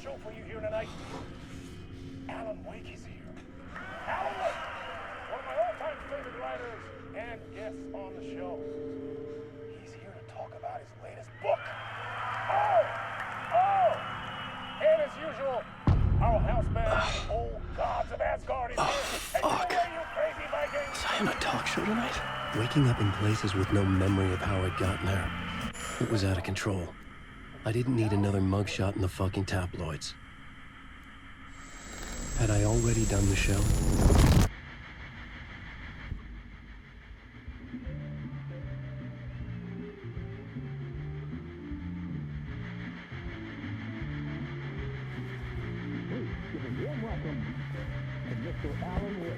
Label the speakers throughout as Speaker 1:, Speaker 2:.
Speaker 1: show for you here tonight. Alan Wake is here. Alan Wake, one of my all-time favorite writers and guests on the show. He's here to talk about his latest book. And as usual, our house band, Old Gods of Asgard, is here.
Speaker 2: Fuck.
Speaker 1: And you crazy Vikings.
Speaker 2: Was I on a talk show tonight? Waking up in places with no memory of how I'd gotten there. It was out of control. I didn't need another mugshot in the fucking tabloids. Had I already done the show?
Speaker 1: Warm welcome to Mr. Alan Wake.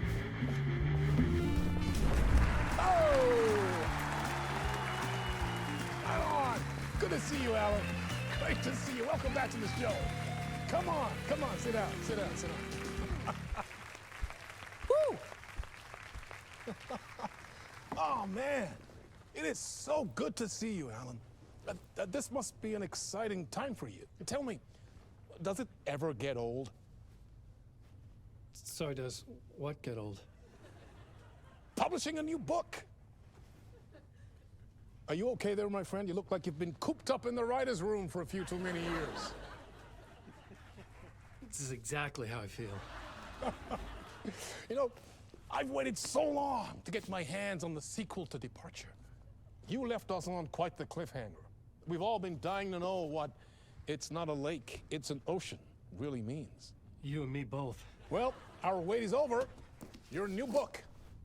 Speaker 1: Alan! Good to see you, Alan. Great to see you. Welcome back to the show. Come on, sit down. Woo! Oh, man. It is so good to see you, Alan. This must be an exciting time for you. Tell me, does it ever get old?
Speaker 2: Sorry, does what get old?
Speaker 1: Publishing a new book. Are you okay there, my friend? You look like you've been cooped up in the writer's room for a few too many years.
Speaker 2: This is exactly how I feel.
Speaker 1: You know, I've waited so long to get my hands on the sequel to Departure. You left us on quite the cliffhanger. We've all been dying to know what "it's not a lake, it's an ocean" really means.
Speaker 2: You and me both.
Speaker 1: Well, our wait is over. Your new book,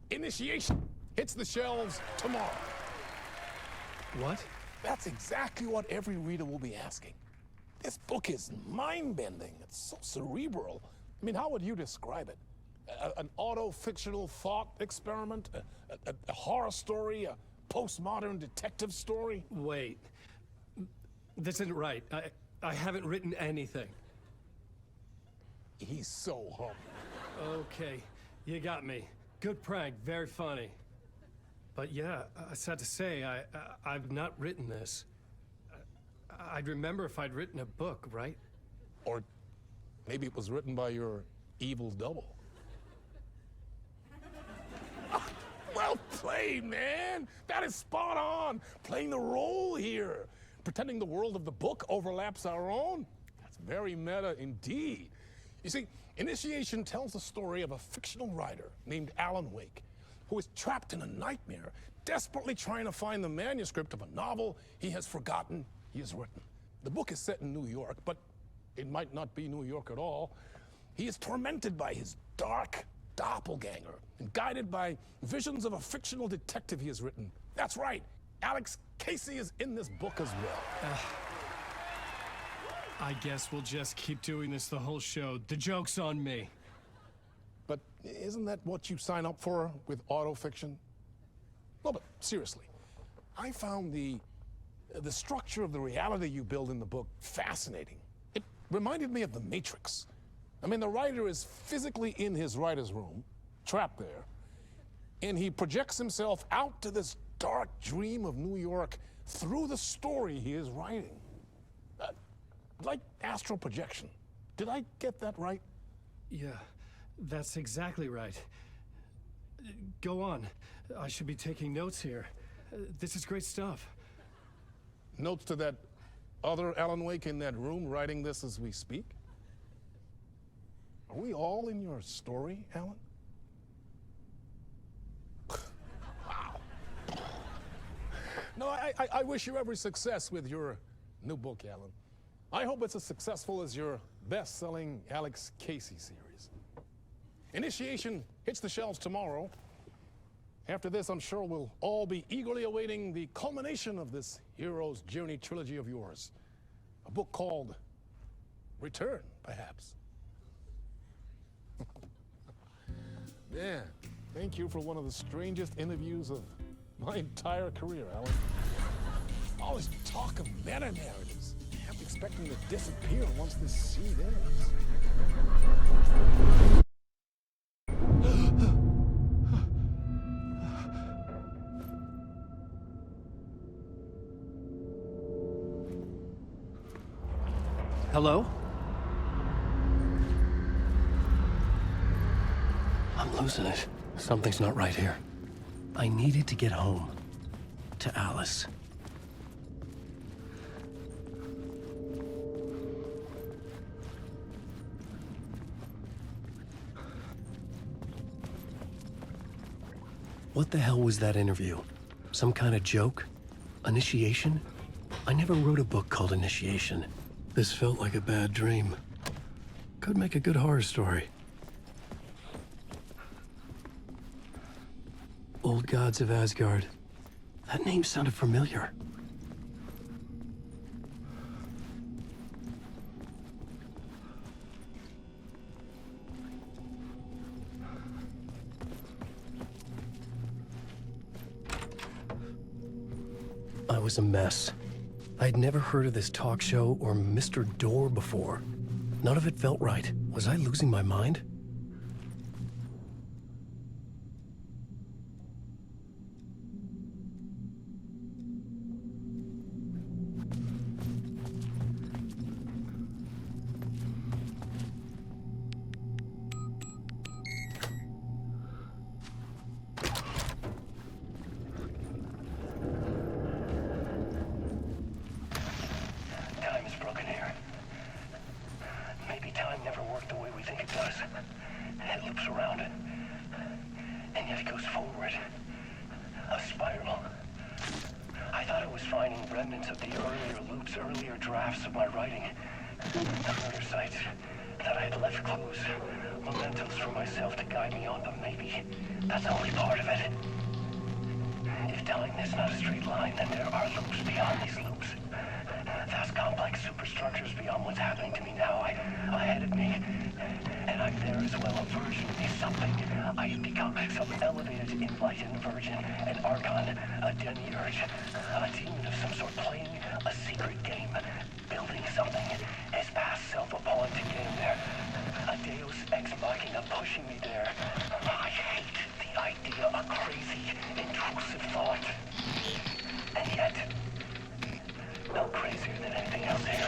Speaker 1: Initiation, hits the shelves tomorrow.
Speaker 2: What?
Speaker 1: That's exactly what every reader will be asking. This book is mind-bending. It's so cerebral. I mean, how would you describe it? An auto-fictional thought experiment? A horror story? A postmodern detective story?
Speaker 2: Wait. This isn't right. I haven't written anything.
Speaker 1: He's so humble.
Speaker 2: Okay, you got me. Good prank, very funny. But yeah, sad to say, I've not written this. I'd remember if I'd written a book, right?
Speaker 1: Or maybe it was written by your evil double. Well played, man. That is spot on. Playing the role here. Pretending the world of the book overlaps our own. That's very meta indeed. You see, Initiation tells the story of a fictional writer named Alan Wake, who is trapped in a nightmare, desperately trying to find the manuscript of a novel he has forgotten he has written. The book is set in New York, but it might not be New York at all. He is tormented by his dark doppelganger and guided by visions of a fictional detective he has written. That's right, Alex Casey is in this book as well.
Speaker 2: I guess we'll just keep doing this the whole show. The joke's on me.
Speaker 1: But isn't that what you sign up for with autofiction? No, but seriously, I found the structure of the reality you build in the book fascinating. It reminded me of The Matrix. I mean, the writer is physically in his writer's room, trapped there, and he projects himself out to this dark dream of New York through the story he is writing. Like astral projection. Did I get that right?
Speaker 2: Yeah, that's exactly right. Go on. I should be taking notes here. This is great stuff.
Speaker 1: Notes to that other Alan Wake in that room writing this as we speak? Are we all in your story, Alan? Wow. No, I wish you every success with your new book, Alan. I hope it's as successful as your best-selling Alex Casey series. Initiation hits the shelves tomorrow. After this, I'm sure we'll all be eagerly awaiting the culmination of this hero's journey trilogy of yours. A book called Return, perhaps. Man, thank you for one of the strangest interviews of my entire career, Alan. All this talk of meta-narratives. I'm expecting to disappear once this scene ends.
Speaker 2: Hello? I'm losing it. Something's not right here. I needed to get home. To Alice. What the hell was that interview? Some kind of joke? Initiation? I never wrote a book called Initiation. This felt like a bad dream. Could make a good horror story. Old Gods of Asgard. That name sounded familiar. I was a mess. I'd never heard of this talk show or Mr. Door before. None of it felt right. Was I losing my mind?
Speaker 3: Time is broken here. Maybe time never worked the way we think it does. It loops around, and yet it goes forward. A spiral. I thought I was finding remnants of the earlier loops, earlier drafts of my writing. Murder sites that I had left clues, mementos for myself to guide me on, but maybe that's only part of it. If time is not a straight line, then there are loops beyond these loops. Vast complex superstructures beyond what's happening to me now, ahead of me. And I'm there as well, a version of something. I have become some elevated, enlightened version, an archon, a demiurge, a demon of some sort, playing a secret game, building something, his past self upon to get him there. A deus ex machina pushing me there. I hate the idea, a crazy, intrusive thought. And yet, no crazier than anything else here.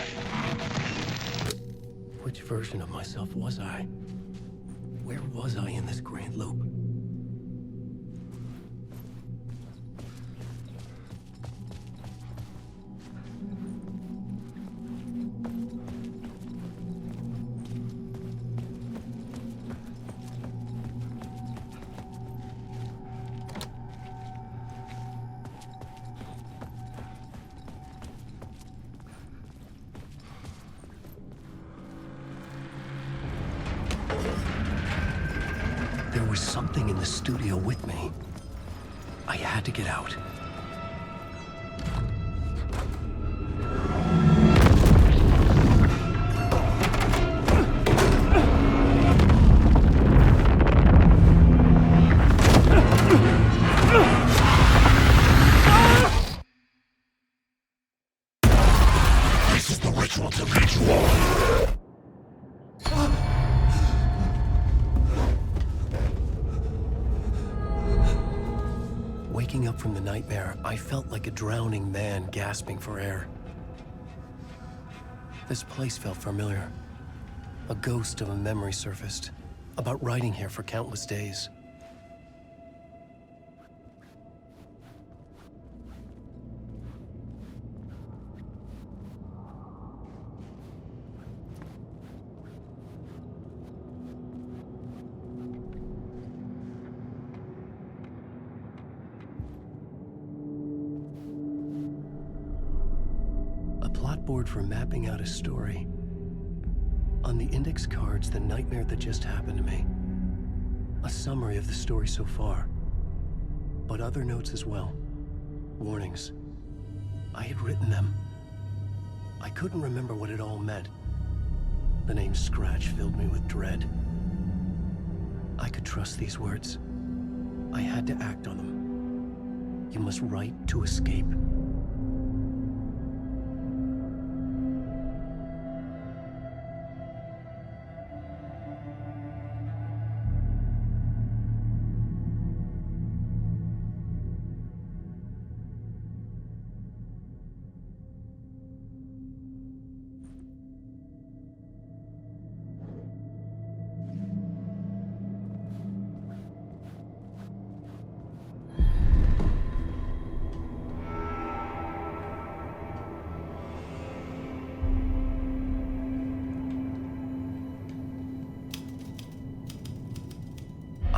Speaker 2: Which version of myself was I? Where was I in this grand loop? There was something in the studio with me. I had to get out.
Speaker 1: This is the ritual to lead you on.
Speaker 2: Waking up from the nightmare, I felt like a drowning man gasping for air. This place felt familiar. A ghost of a memory surfaced, about writing here for countless days. Board for mapping out a story. On the index cards, the nightmare that just happened to me. A summary of the story so far, but other notes as well. Warnings. I had written them. I couldn't remember what it all meant. The name Scratch filled me with dread. I could trust these words. I had to act on them. You must write to escape.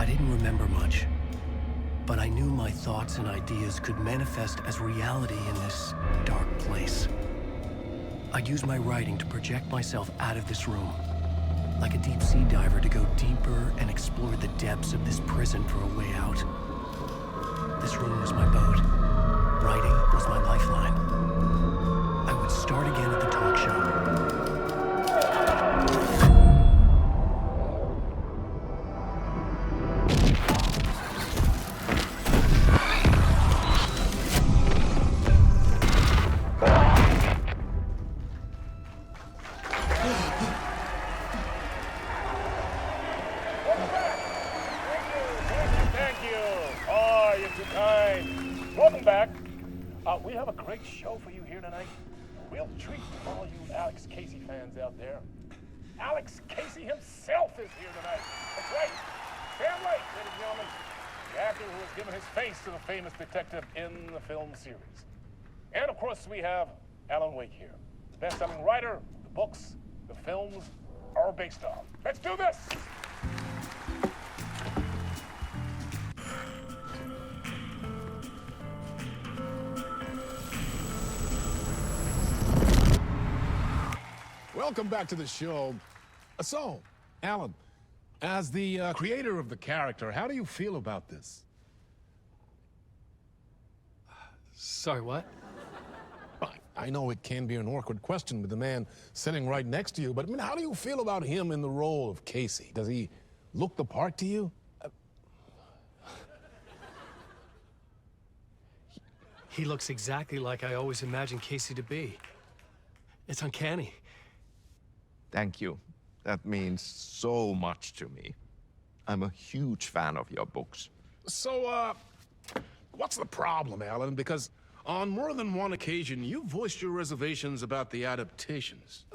Speaker 2: didn't remember much, but I knew my thoughts and ideas could manifest as reality in this dark place. I'd use my writing to project myself out of this room, like a deep sea diver to go deeper and explore the depths of this prison for a way out. This room was my boat. Writing was my lifeline. I would start again at the talk show.
Speaker 1: Welcome back. We have a great show for you here tonight. Real treat for all you Alex Casey fans out there. Alex Casey himself is here tonight. That's right. Sam Lake, ladies and gentlemen, the actor who has given his face to the famous detective in the film series. And of course, we have Alan Wake here, best-selling writer, the books, the films are based on. Let's do this. Welcome back to the show. So, Alan, as the creator of the character, how do you feel about this?
Speaker 2: Sorry, what?
Speaker 1: I know it can be an awkward question with the man sitting right next to you, but I mean, how do you feel about him in the role of Casey? Does he look the part to you?
Speaker 2: He looks exactly like I always imagined Casey to be. It's uncanny.
Speaker 4: Thank you. That means so much to me. I'm a huge fan of your books.
Speaker 1: So, what's the problem, Alan? Because on more than one occasion, you voiced your reservations about the adaptations.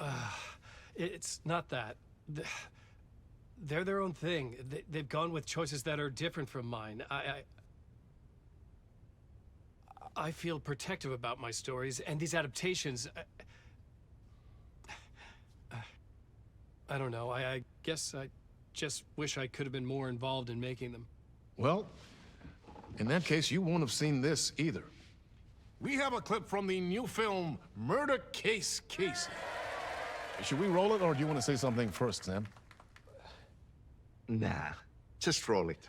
Speaker 2: It's not that. They're their own thing. They've gone with choices that are different from mine. I feel protective about my stories, and these adaptations... I don't know. I guess I just wish I could have been more involved in making them.
Speaker 1: Well, in that case, you won't have seen this either. We have a clip from the new film, Murder Case Casey. Should we roll it, or do you want to say something first, Sam?
Speaker 4: Nah, just roll it.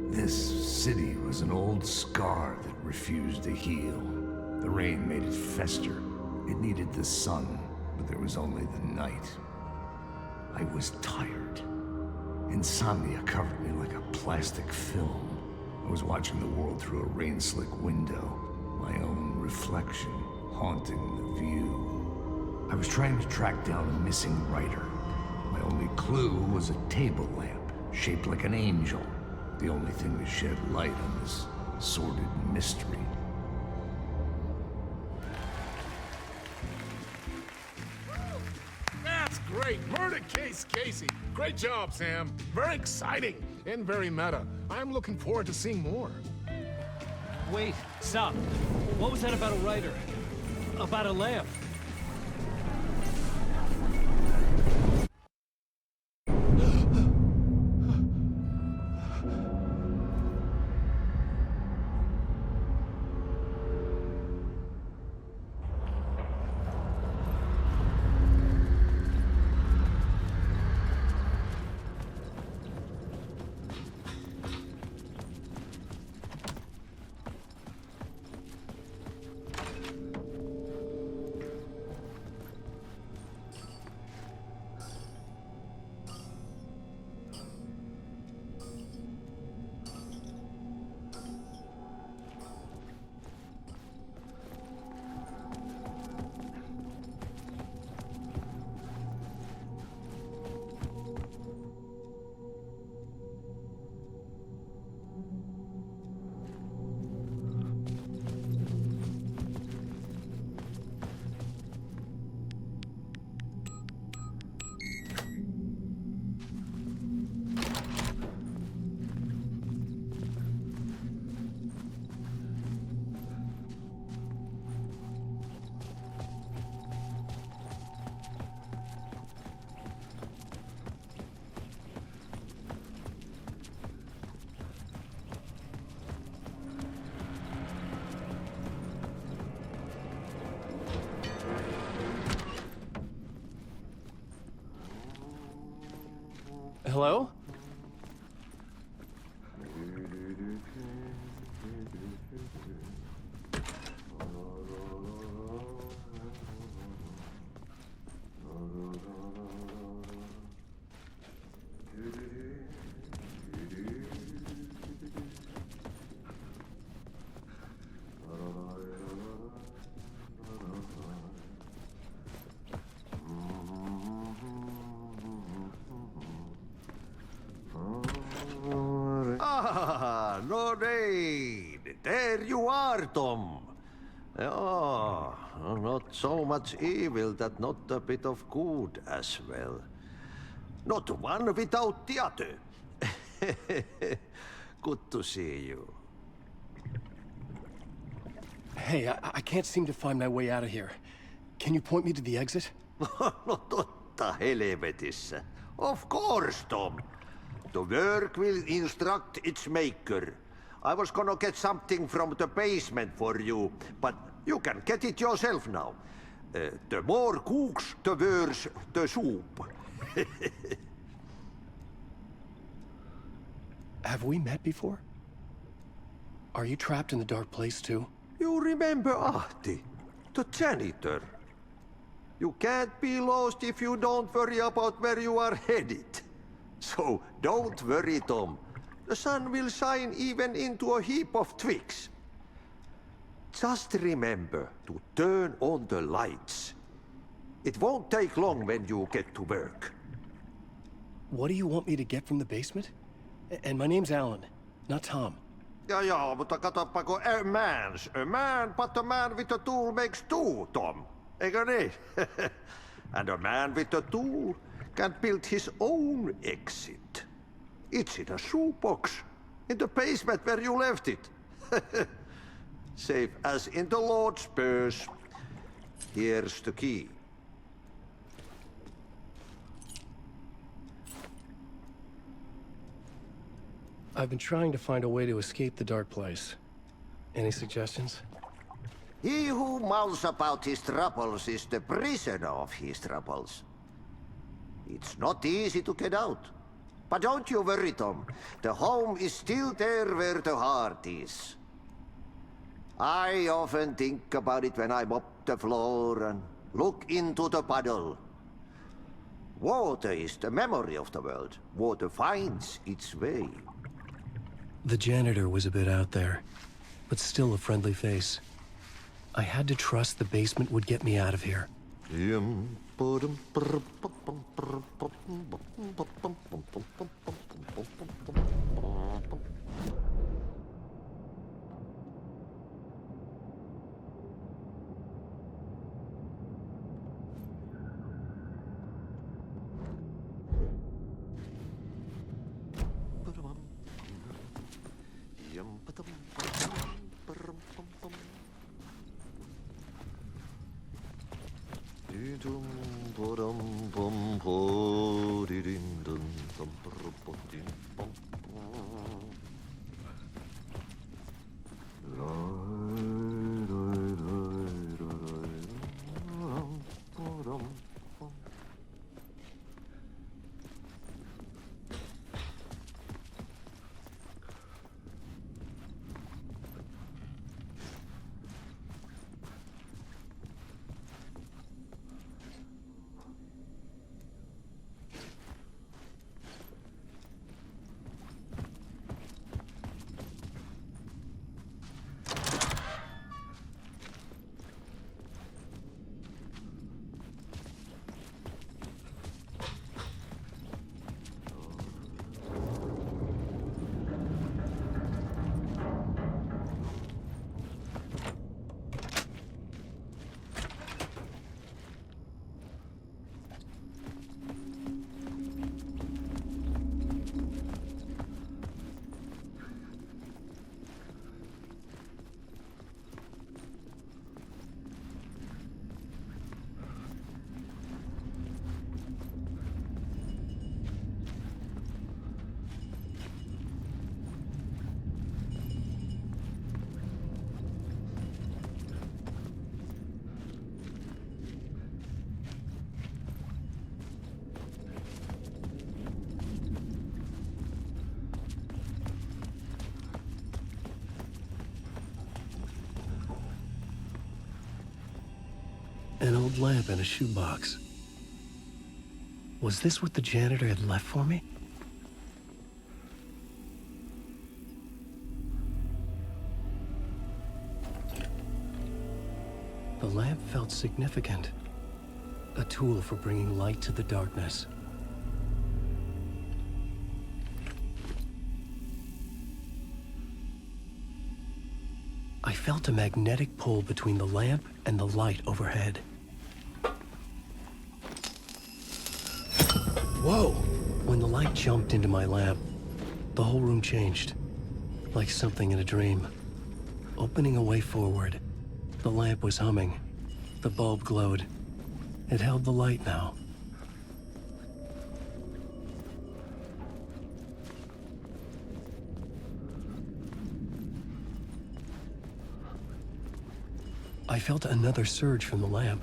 Speaker 5: This city was an old scar that refused to heal. The rain made it fester. It needed the sun, but there was only the night. I was tired. Insomnia covered me like a plastic film. I was watching the world through a rain-slick window, my own reflection haunting the view. I was trying to track down a missing writer. My only clue was a table lamp, shaped like an angel, the only thing to shed light on this sordid mystery.
Speaker 1: That's great. Murder Case Casey. Great job, Sam. Very exciting and very meta. I'm looking forward to seeing more.
Speaker 2: Wait, stop. What was that about a writer? About a lamp? Hello?
Speaker 6: Ah, Lorraine! There you are, Tom. Oh, not so much evil that not a bit of good as well. Not one without the other. Good to see you.
Speaker 2: Hey, I can't seem to find my way out of here. Can you point me to the exit?
Speaker 6: No totta helvetissä. Of course, Tom. The work will instruct its maker. I was gonna get something from the basement for you, but you can get it yourself now. The more cooks, the worse the soup.
Speaker 2: Have we met before? Are you trapped in the dark place too?
Speaker 6: You remember Ahti, the janitor. You can't be lost if you don't worry about where you are headed. So don't worry, Tom. The sun will shine even into a heap of twigs. Just remember to turn on the lights. It won't take long when you get to work.
Speaker 2: What do you want me to get from the basement? And my name's Alan, not Tom.
Speaker 6: Ja, mutta katoppa kun a man, but a man with a tool makes two, Tom. Eikö niin? And a man with a tool can build his own exit. It's in a shoebox, in the basement where you left it. Safe as in the Lord's purse. Here's the key.
Speaker 2: I've been trying to find a way to escape the dark place. Any suggestions?
Speaker 6: He who mouths about his troubles is the prisoner of his troubles. It's not easy to get out. But don't you worry, Tom. The home is still there where the heart is. I often think about it when I mop the floor and look into the puddle. Water is the memory of the world. Water finds its way.
Speaker 2: The janitor was a bit out there, but still a friendly face. I had to trust the basement would get me out of here. An old lamp in a shoebox. Was this what the janitor had left for me? The lamp felt significant. A tool for bringing light to the darkness. I felt a magnetic pull between the lamp and the light overhead. Whoa! When the light jumped into my lamp, the whole room changed. Like something in a dream. Opening a way forward, the lamp was humming. The bulb glowed. It held the light now. I felt another surge from the lamp.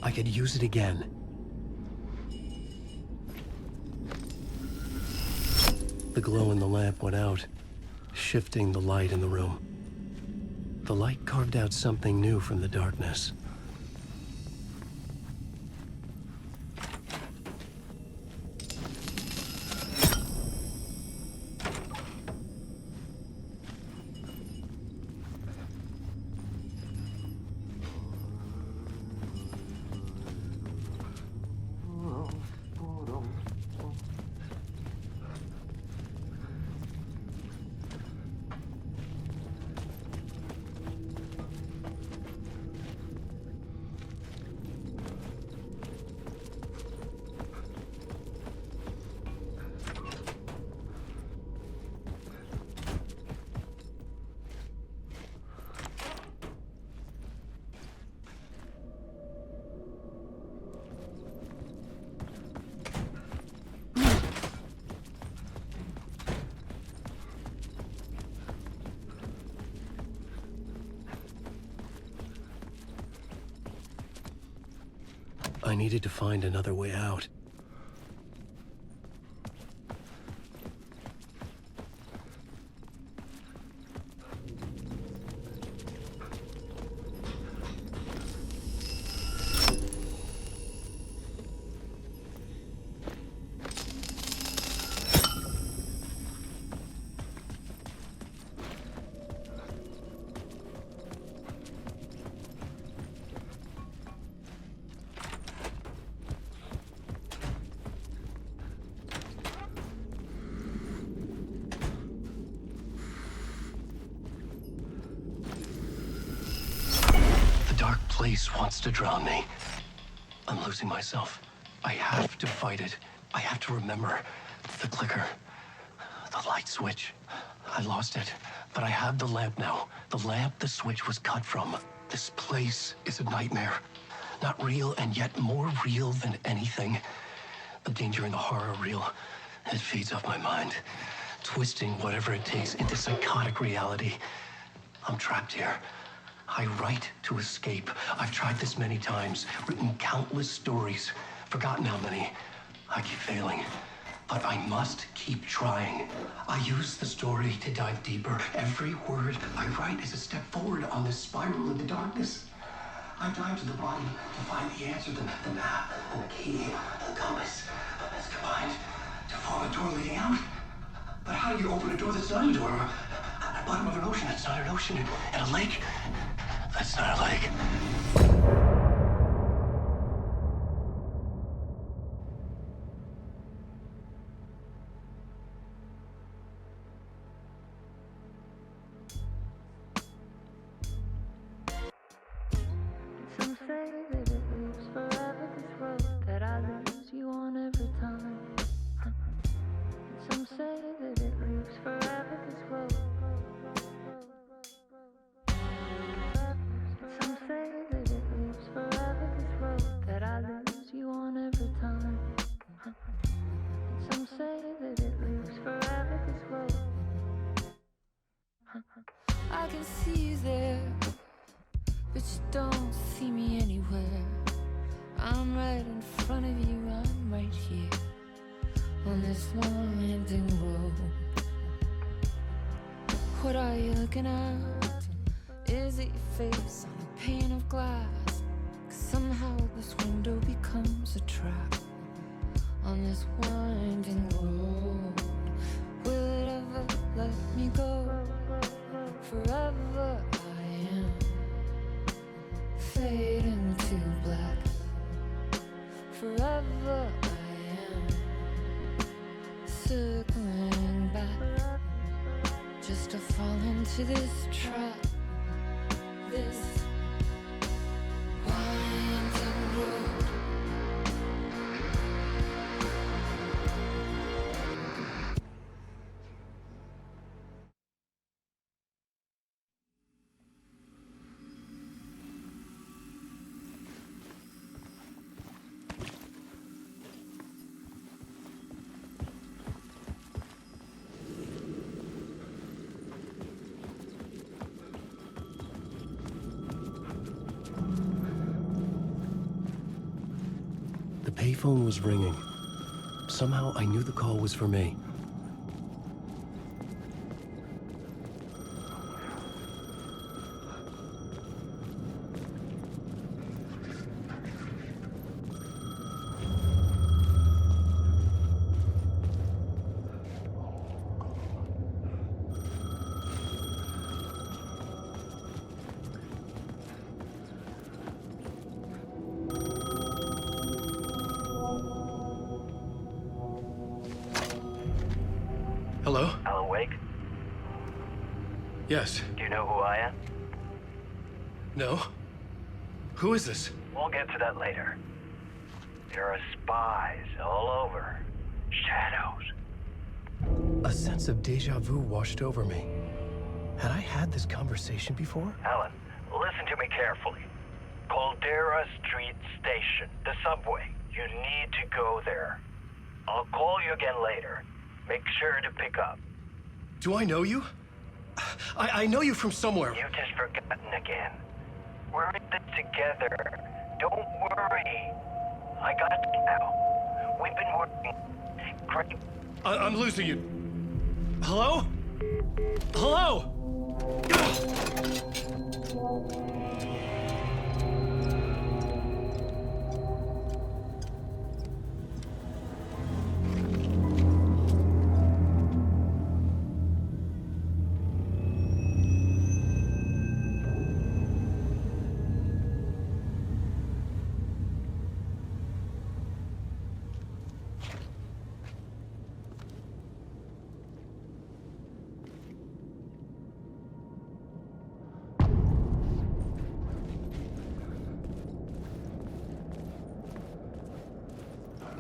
Speaker 2: I could use it again. The glow in the lamp went out, shifting the light in the room. The light carved out something new from the darkness. I needed to find another way out. Place wants to drown me. I'm losing myself. I have to fight it. I have to remember. The clicker. The light switch. I lost it. But I have the lamp now. The lamp the switch was cut from. This place is a nightmare. Not real, and yet more real than anything. The danger and the horror real. It feeds off my mind. Twisting whatever it takes into psychotic reality. I'm trapped here. I write to escape. I've tried this many times, written countless stories, forgotten how many. I keep failing, but I must keep trying. I use the story to dive deeper. Every word I write is a step forward on this spiral into darkness. I dive to the bottom to find the answer, the map, and the key, the compass. It's combined to form a door leading out. But how do you open a door that's not a door? At the bottom of an ocean that's not an ocean, and a lake that's not a lake.
Speaker 7: Some say that it lives forever, this road that I lose you on every time. Some say that it lives forever, this road. Some say that it lives forever, this road that I lose you on every time. Some say that it lives forever, this road. I can see you there, but you don't see me anywhere. I'm right in front of you, I'm right here on this long ending road. What are you looking at? Is it your face on a pane of glass? 'Cause this winding road. Will it ever let me go? Forever I am fading to black. Forever I am circling back, just to fall into this trap. This winding road.
Speaker 2: The payphone was ringing. Somehow I knew the call was for me. Hello?
Speaker 3: Alan Wake?
Speaker 2: Yes.
Speaker 3: Do you know who I am?
Speaker 2: No? Who is this?
Speaker 3: We'll get to that later. There are spies all over. Shadows.
Speaker 2: A sense of deja vu washed over me. Had I had this conversation before?
Speaker 3: Alan, listen to me carefully. Caldera Street Station, the subway. You need to go there. I'll call you again later. Make sure to pick up.
Speaker 2: Do I know you? I know you from somewhere.
Speaker 3: You've just forgotten again. We're in this together. Don't worry. I got you now. We've been working. Great.
Speaker 2: I'm losing you. Hello? Hello?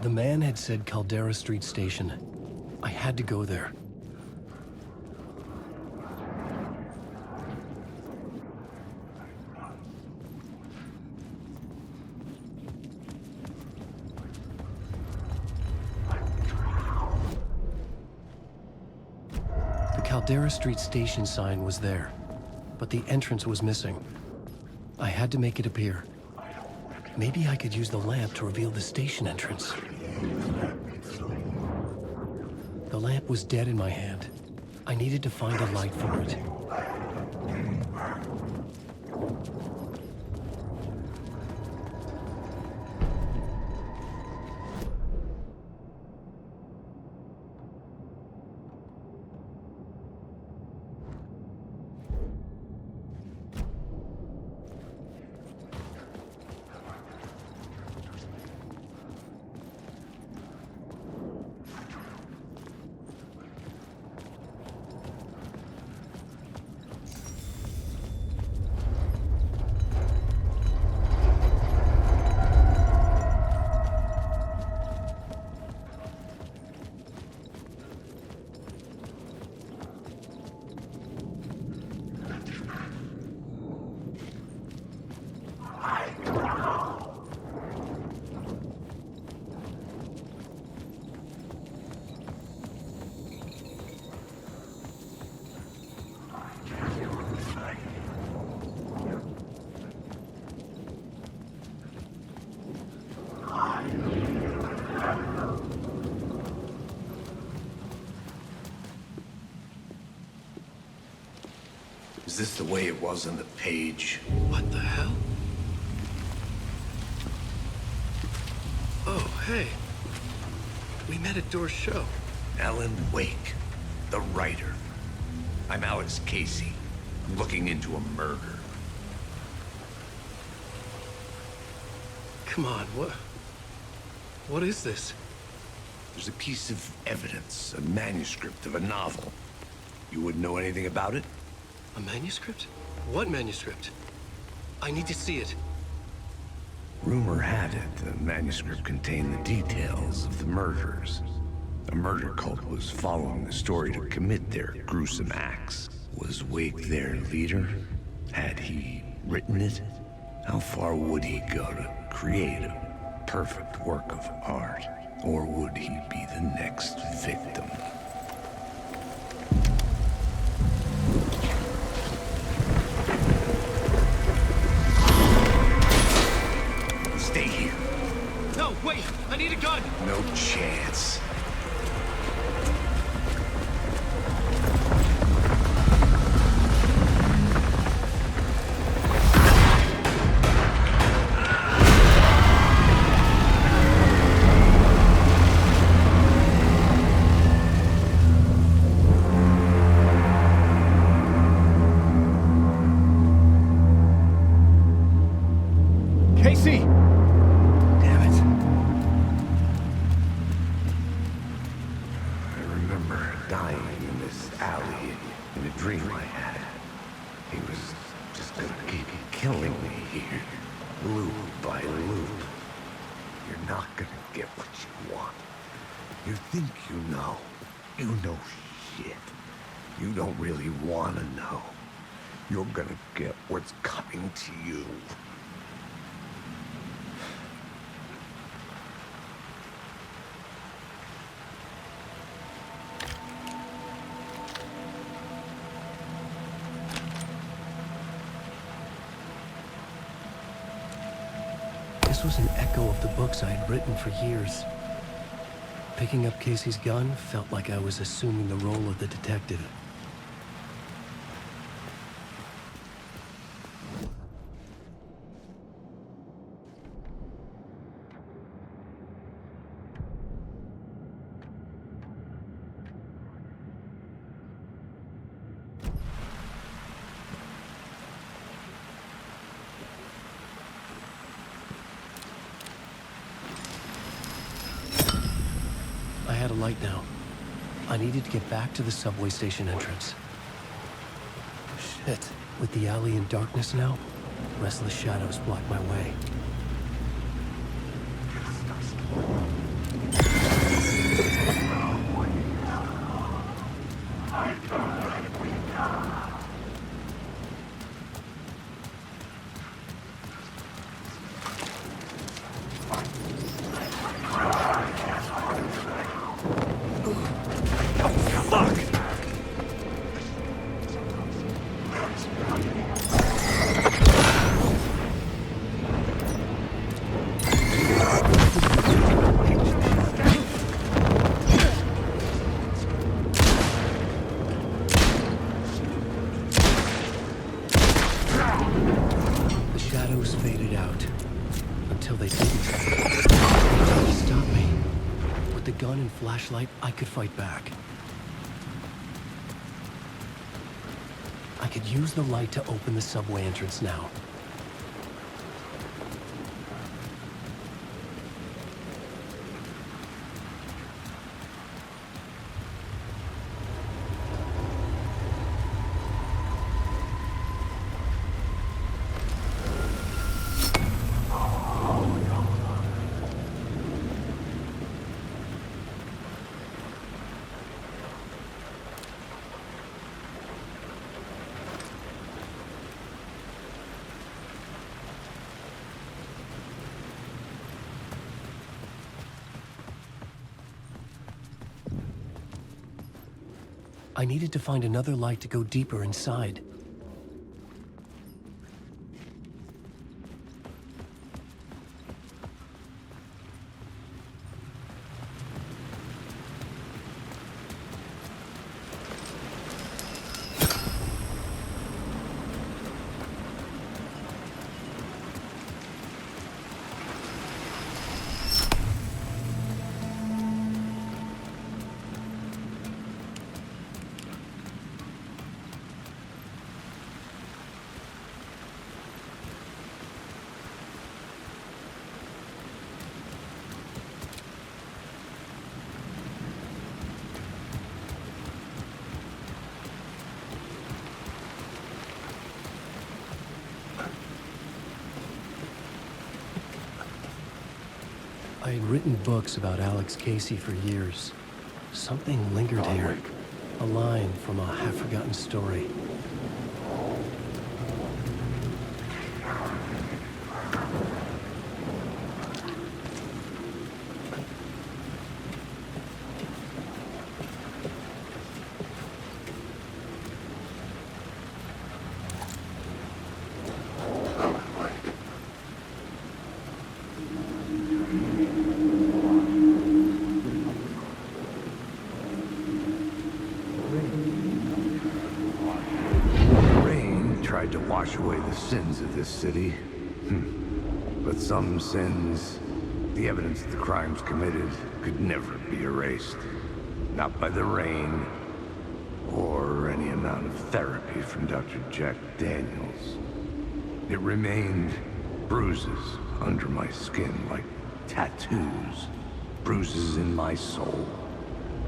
Speaker 2: The man had said Caldera Street Station. I had to go there. The Caldera Street Station sign was there, but the entrance was missing. I had to make it appear. Maybe I could use the lamp to reveal the station entrance. The lamp was dead in my hand. I needed to find a light for it.
Speaker 5: Is this the way it was on the page?
Speaker 2: What the hell? Oh, hey. We met at Door's show.
Speaker 5: Alan Wake, the writer. I'm Alex Casey. I'm looking into a murder.
Speaker 2: Come on, what is this?
Speaker 5: There's a piece of evidence, a manuscript of a novel. You wouldn't know anything about it?
Speaker 2: A manuscript? What manuscript? I need to see it.
Speaker 5: Rumor had it the manuscript contained the details of the murders. A murder cult was following the story to commit their gruesome acts. Was Wake their leader? Had he written it? How far would he go to create a perfect work of art? Or would he be the next victim? Stay here.
Speaker 2: No, wait! I need a gun!
Speaker 5: No chance.
Speaker 2: Casey! Damn it.
Speaker 5: I remember dying in this alley in a dream I had. He was just gonna keep killing me here, loop by loop. You're not gonna get what you want. You think you know. You know shit. You don't really want to know. You're gonna get what's coming to you.
Speaker 2: This was an echo of the books I had written for years. Picking up Casey's gun felt like I was assuming the role of the detective. I had a light now. I needed to get back to the subway station entrance. Shit. With the alley in darkness now, restless shadows block my way. Faded out until they didn't. They tried to stop me. With the gun and flashlight, I could fight back. I could use the light to open the subway entrance now. I needed to find another light to go deeper inside. I had written books about Alex Casey for years. Something lingered here. A line from a half-forgotten story.
Speaker 5: Tried to wash away the sins of this city. But some sins, the evidence of the crimes committed, could never be erased. Not by the rain, or any amount of therapy from Dr. Jack Daniels. It remained bruises under my skin, like tattoos. Bruises in my soul.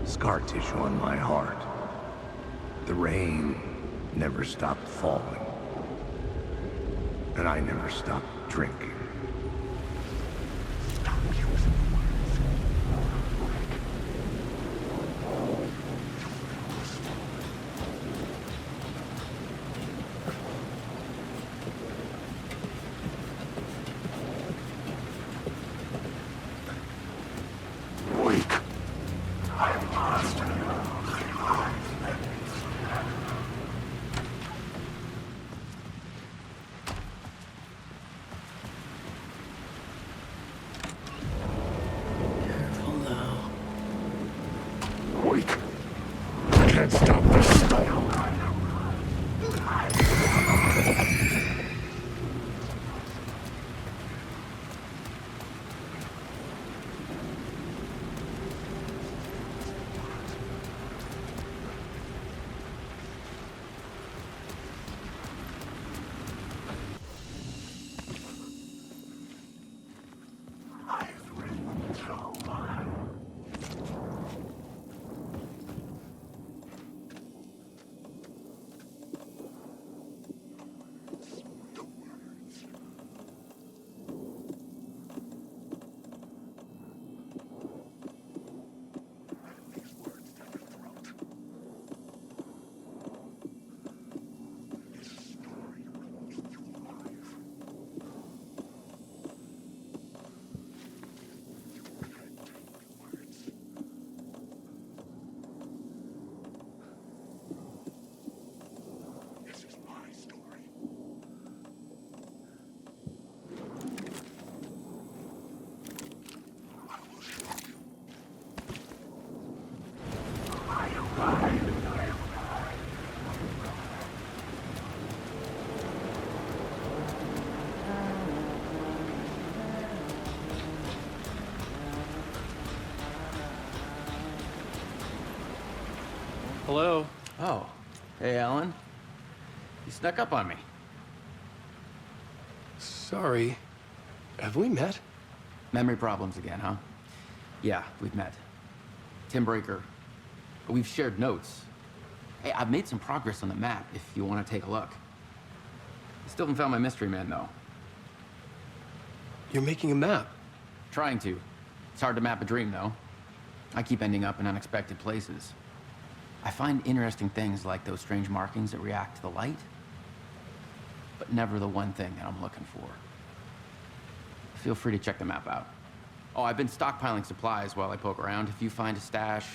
Speaker 5: Scar tissue on my heart. The rain never stopped falling. And I never stopped drinking.
Speaker 1: Can't stop this storm.
Speaker 8: Hello? Oh, hey, Alan. You snuck up on me.
Speaker 2: Sorry. Have we met?
Speaker 8: Memory problems again, huh? Yeah, we've met. Tim Breaker. We've shared notes. Hey, I've made some progress on the map if you want to take a look. Still haven't found my mystery man, though.
Speaker 2: You're making a map.
Speaker 8: Trying to. It's hard to map a dream, though. I keep ending up in unexpected places. I find interesting things like those strange markings that react to the light, but never the one thing that I'm looking for. Feel free to check the map out. Oh, I've been stockpiling supplies while I poke around. If you find a stash,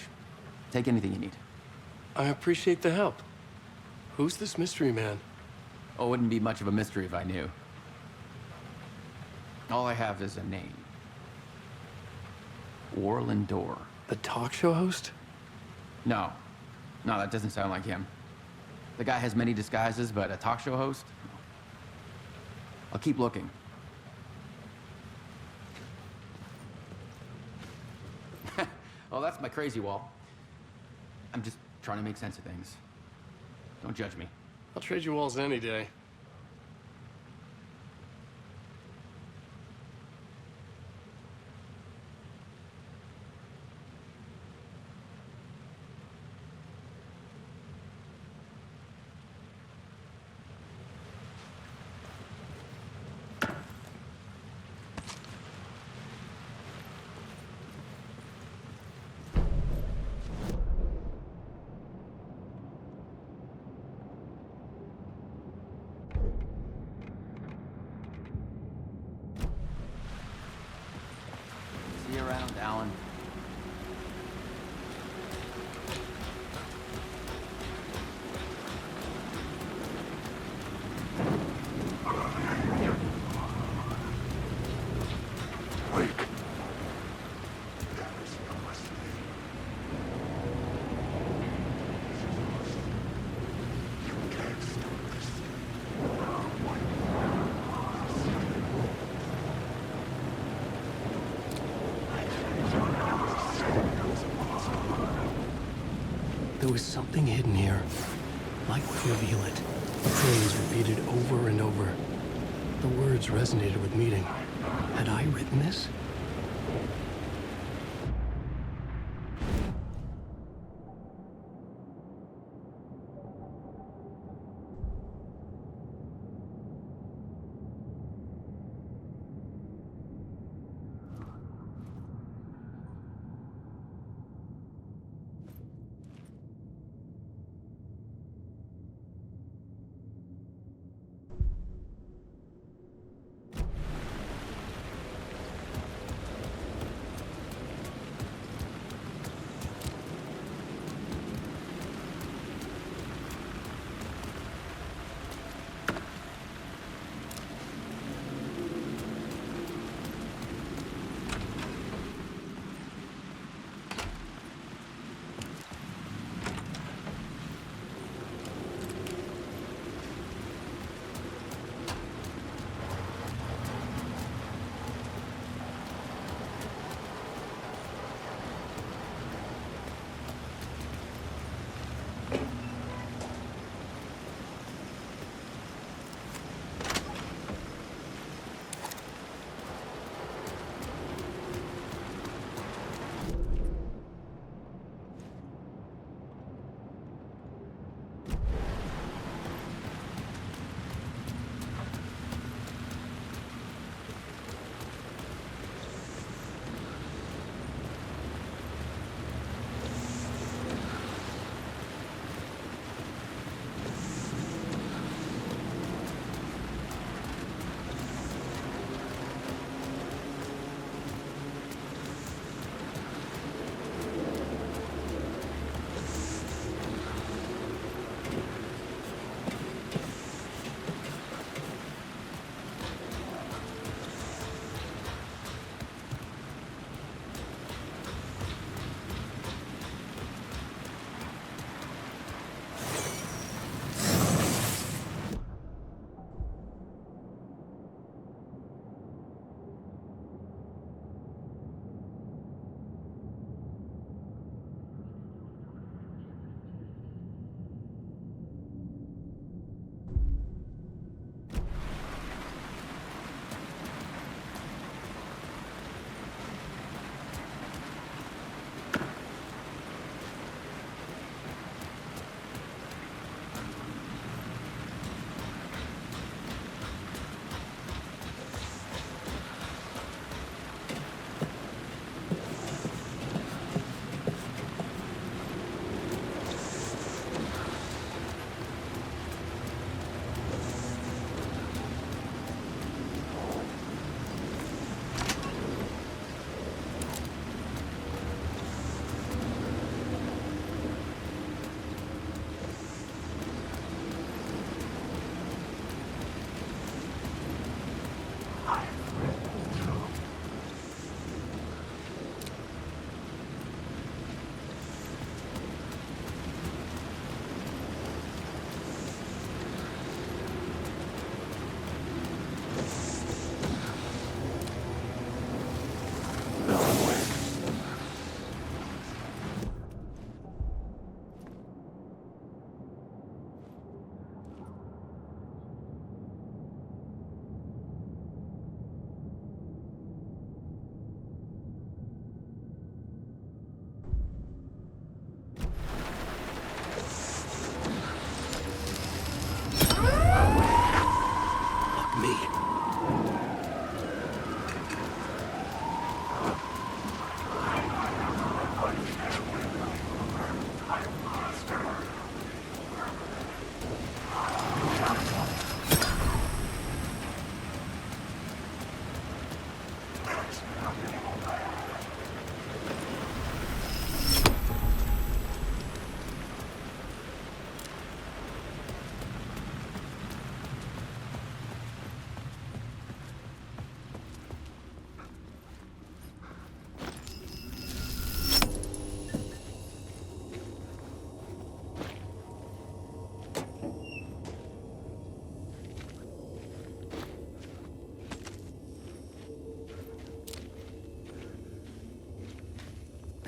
Speaker 8: take anything you need.
Speaker 2: I appreciate the help. Who's this mystery man?
Speaker 8: Oh, it wouldn't be much of a mystery if I knew. All I have is a name. Orland Dorr.
Speaker 2: The talk show host?
Speaker 8: No. No, that doesn't sound like him. The guy has many disguises, but a talk show host? I'll keep looking. Oh, that's my crazy wall. I'm just trying to make sense of things. Don't judge me.
Speaker 2: I'll trade you walls any day.
Speaker 8: around, Alan.
Speaker 2: There was something hidden here. Light would reveal it. The phrase repeated over and over. The words resonated with meaning. Had I written this?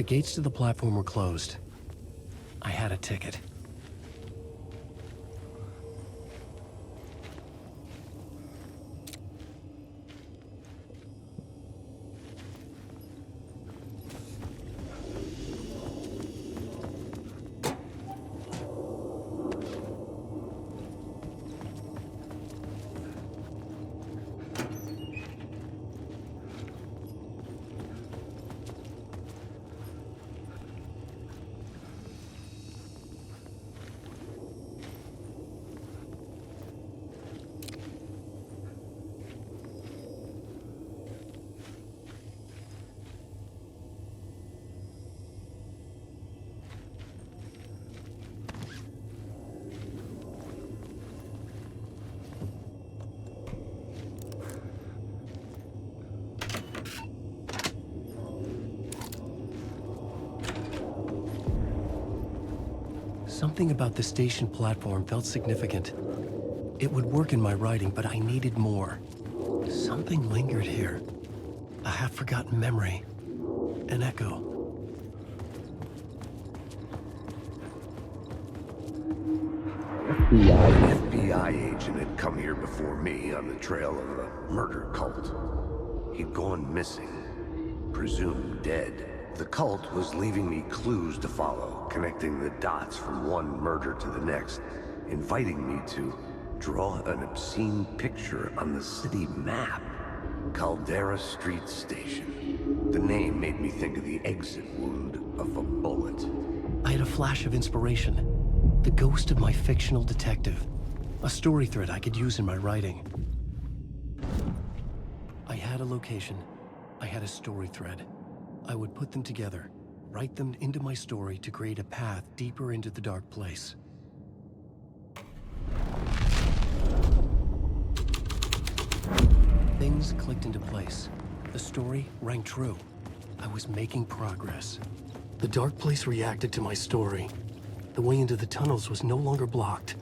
Speaker 2: The gates to the platform were closed. I had a ticket. Something about the station platform felt significant. It would work in my writing, but I needed more. Something lingered here. A half-forgotten memory. An echo.
Speaker 5: An FBI agent had come here before me on the trail of a murder cult. He'd gone missing, presumed dead. The cult was leaving me clues to follow, connecting the dots from one murder to the next, inviting me to draw an obscene picture on the city map. Caldera Street Station. The name made me think of the exit wound of a bullet.
Speaker 2: I had a flash of inspiration. The ghost of my fictional detective. A story thread I could use in my writing. I had a location. I had a story thread. I would put them together, write them into my story to create a path deeper into the dark place. Things clicked into place. The story rang true. I was making progress. The dark place reacted to my story. The way into the tunnels was no longer blocked.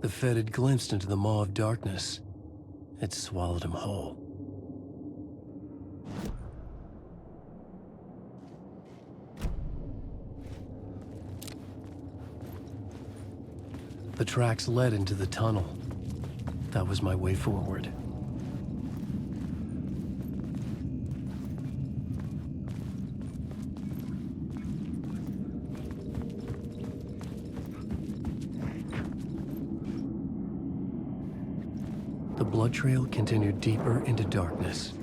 Speaker 2: The Fed had glimpsed into the maw of darkness. It swallowed him whole. The tracks led into the tunnel. That was my way forward. The blood trail continued deeper into darkness.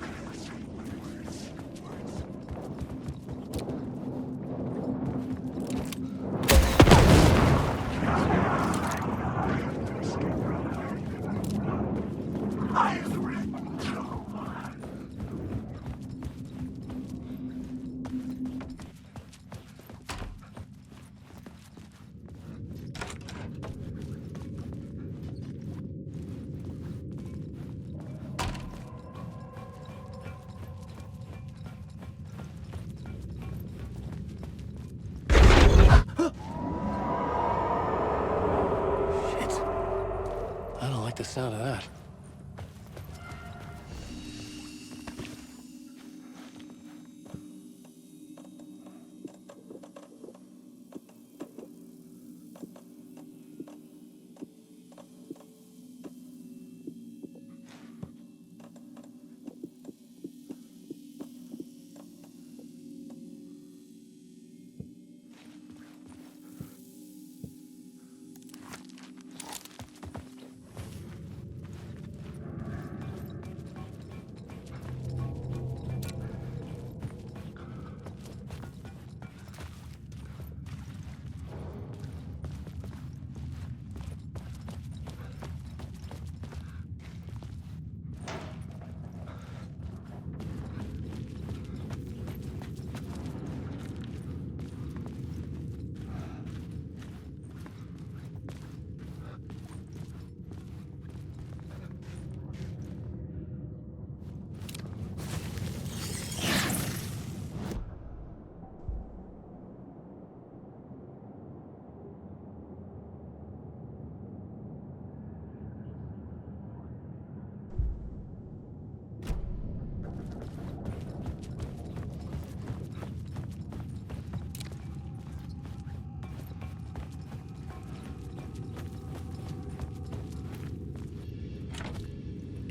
Speaker 2: I don't like the sound of that.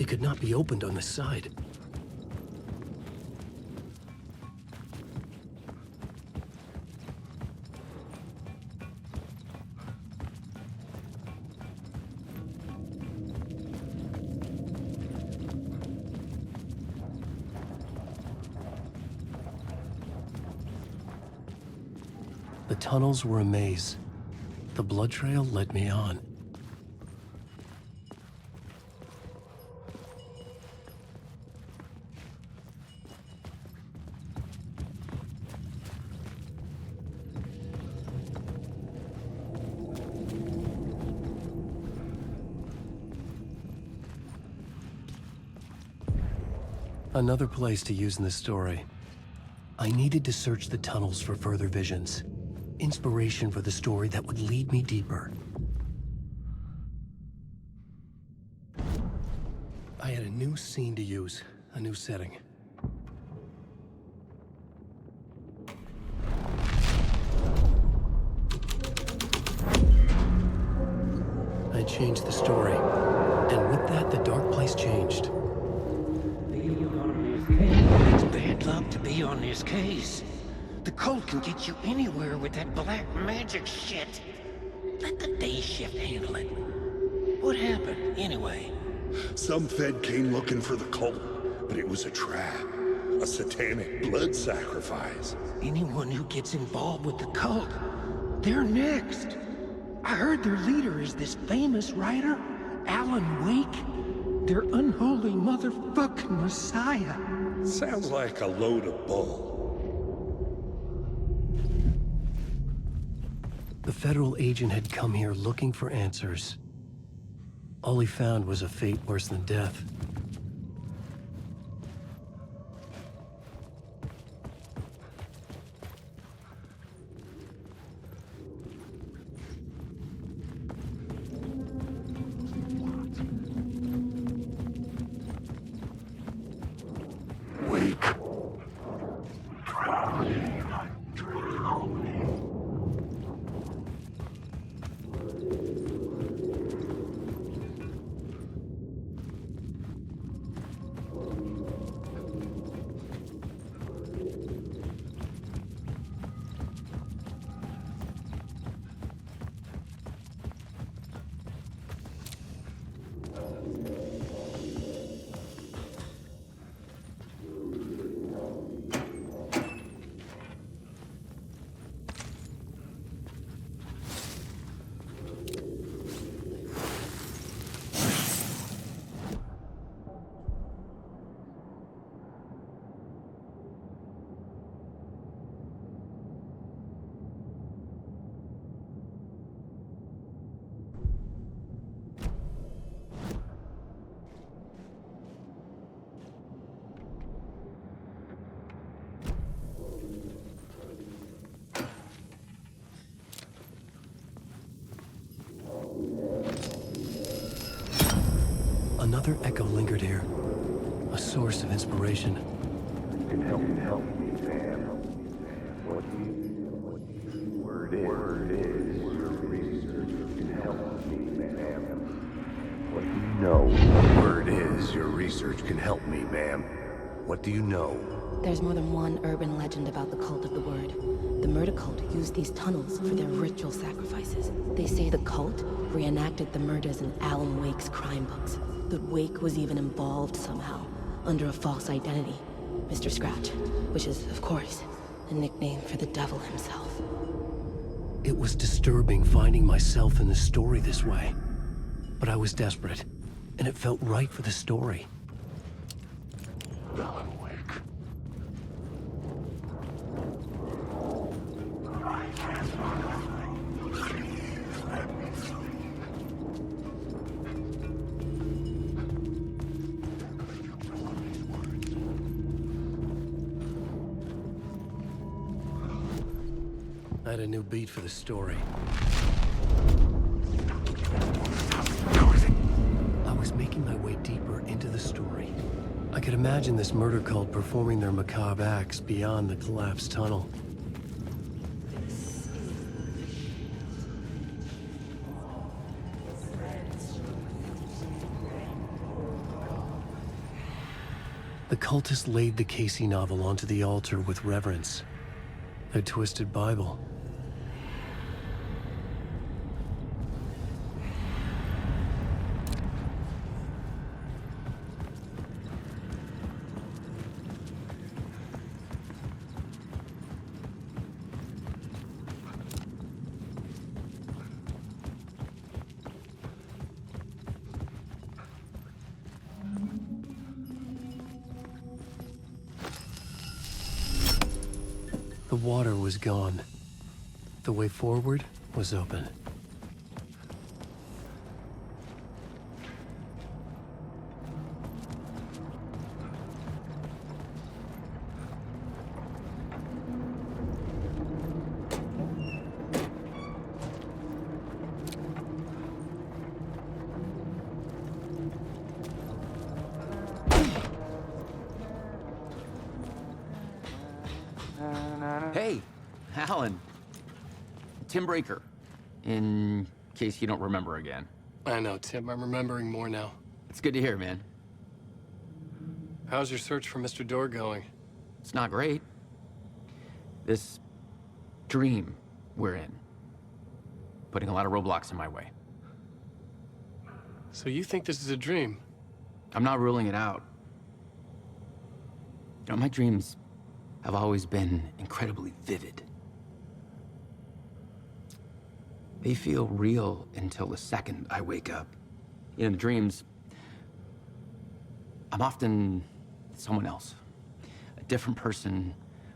Speaker 2: It could not be opened on the side. The tunnels were a maze. The blood trail led me on. Another place to use in the story. I needed to search the tunnels for further visions. Inspiration for the story that would lead me deeper. I had a new scene to use, a new setting. I changed the story, and with that, the dark place changed.
Speaker 9: It's bad luck to be on this case. The cult can get you anywhere with that black magic shit. Let the day shift handle it. What happened, anyway?
Speaker 10: Some Fed came looking for the cult, but it was a trap. A satanic blood sacrifice.
Speaker 9: Anyone who gets involved with the cult, they're next. I heard their leader is this famous writer, Alan Wake. Their unholy motherfucking messiah.
Speaker 10: Sounds like a load of bull.
Speaker 2: The federal agent had come here looking for answers. All he found was a fate worse than death. Another echo lingered here, a source of inspiration.
Speaker 5: Can help me, man. What word is your research can help me, ma'am. What do you know? Word is your research can help me, ma'am. What do you know?
Speaker 11: There's more than one urban legend about the cult of the word. The murder cult used these tunnels for their ritual sacrifices. They say the cult reenacted the murders in Alan Wake's crime books. That Wake was even involved somehow, under a false identity, Mr. Scratch, which is, of course, a nickname for the devil himself.
Speaker 2: It was disturbing finding myself in the story this way. But I was desperate, and it felt right for the story.
Speaker 10: Alan Wake.
Speaker 2: I had a new beat for the story. I was making my way deeper into the story. I could imagine this murder cult performing their macabre acts beyond the collapsed tunnel. The cultists laid the Casey novel onto the altar with reverence. A twisted Bible. The water was gone. The way forward was open.
Speaker 8: Hey, Alan. Tim Breaker, in case you don't remember again.
Speaker 12: I know, Tim. I'm remembering more now.
Speaker 8: It's good to hear, man.
Speaker 12: How's your search for Mr. Door going?
Speaker 8: It's not great. This dream we're in, putting a lot of roadblocks in my way.
Speaker 12: So you think this is a dream?
Speaker 8: I'm not ruling it out. You know, my dreams have always been incredibly vivid. They feel real until the second I wake up. In dreams, I'm often someone else. A different person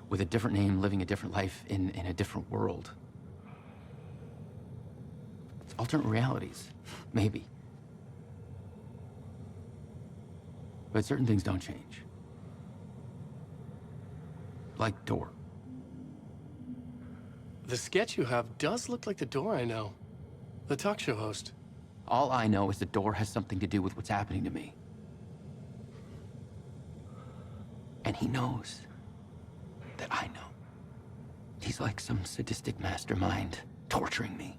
Speaker 8: with a different name, living a different life in a different world. It's alternate realities, maybe. But certain things don't change. Like Door.
Speaker 12: The sketch you have does look like the Door I know. The talk show host.
Speaker 8: All I know is the Door has something to do with what's happening to me. And he knows that I know. He's like some sadistic mastermind torturing me.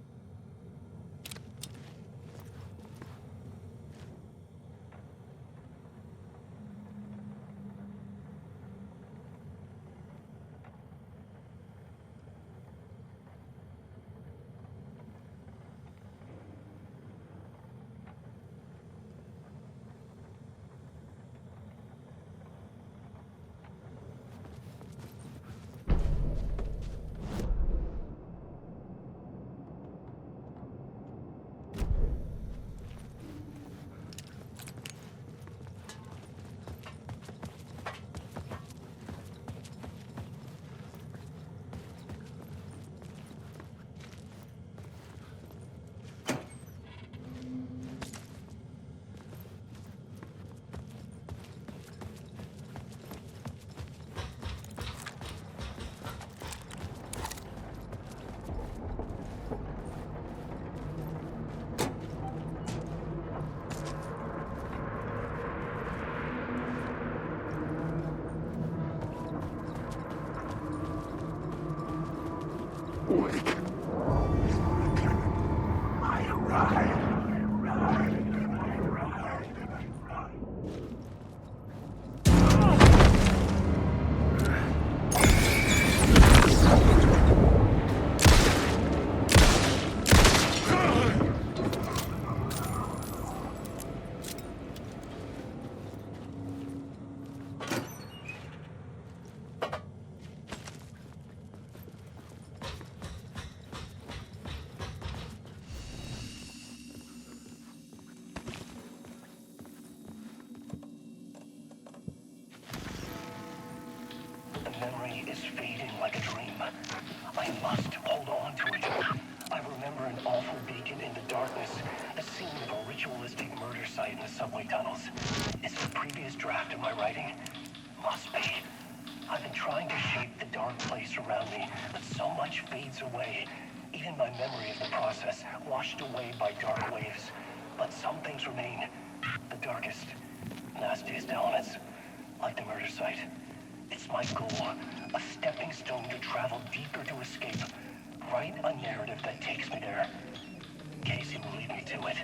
Speaker 3: Memory is fading like a dream. I must hold on to it. I remember an awful beacon in the darkness, the scene of a ritualistic murder site in the subway tunnels. Is it a previous draft of my writing? Must be. I've been trying to shape the dark place around me, but so much fades away. Even my memory of the process, washed away by dark waves. But some things remain. The darkest, nastiest elements, like the murder site. It's my goal, a stepping stone to travel deeper to escape. Write a narrative that takes me there. Casey will lead me to it.